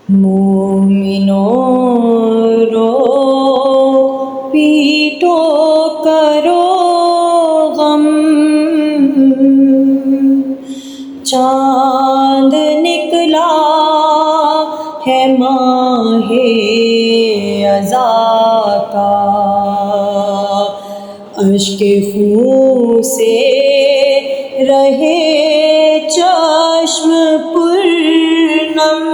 مومنوں رو پیٹو کرو غم، چاند نکلا ہے ماہ عزا کا، اشک خون سے رہے چشم پرنم،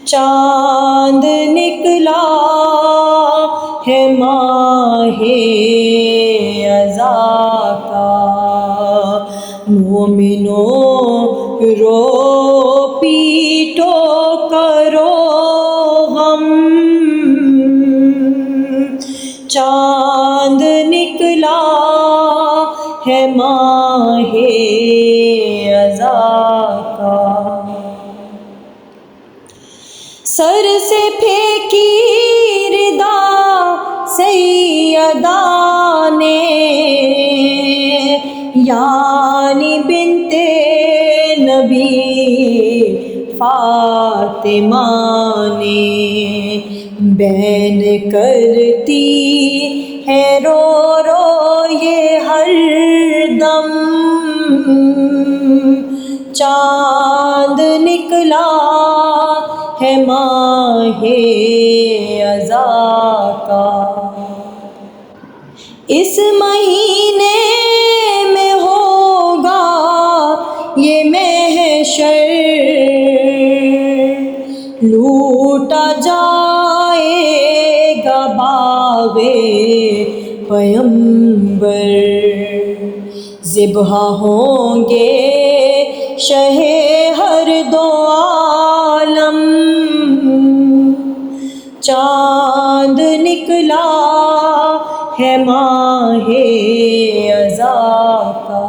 چاند نکلا ہے ماہ عزا کا، مومنوں رو پیٹو کرو غم، چاند نکلا ہے ماہ عزا کا، سر سے پھینکی ردا سیدہ نے، یعنی بنت نبی فاطمہ نے، بین کرتی ہے رو رو یہ ہر دم، چاند نکلا ہے ماہ عزا کا، اس مہینے میں ہوگا یہ محشر، لوٹا جائے گا باغ پیمبر، ذبح ہوں گے شہ ہر دو عالم، چاند نکلا ہے ماہ عزا کا،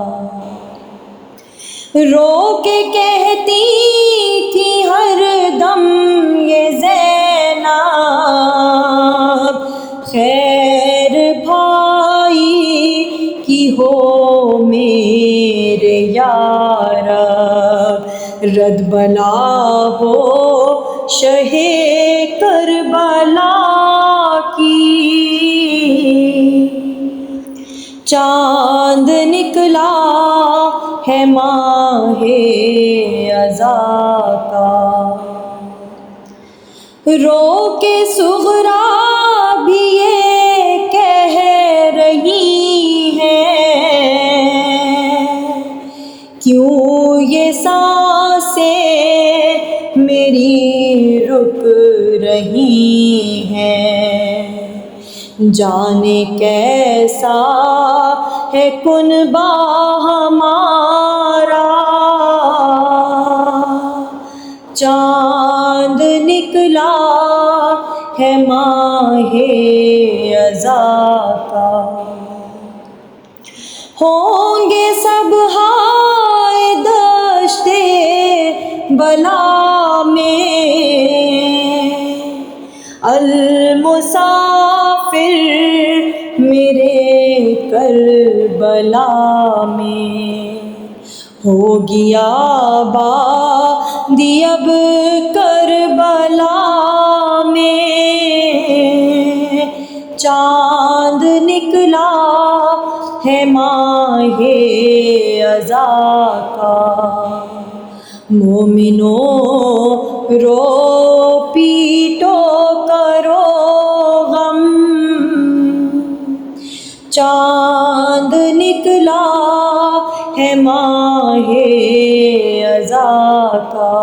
رو کے کہتی تھی ہر دم یہ زینب، خیر بھائی کی ہو میرے یار، رد بلا ہو شہ کربلا کی، چاند نکلا ہے ماہ عزا کا، رو کے صغرا بھی یہ کہہ رہی ہے، کیوں یہ سانسیں میری رک رہی ہیں، جانے کیسا ہے کنبہ ہمارا، چاند نکلا ہے ماہ عزا کا، ہوں گے سب ہائے دشت بلا میں، المسافر میرے کربلا میں، ہوگی آبادی اب کربلا میں، چاند نکلا ہے ماہ عزا کا، مومنوں رو پیٹو کرو غم، چاند نکلا ہے ماہ عزا کا،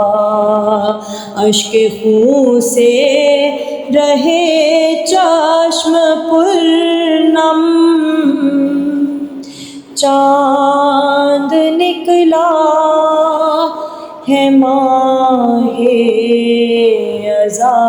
اشک خون سے رہے چشم پرنم، چاند نکلا ہے ماہ عزا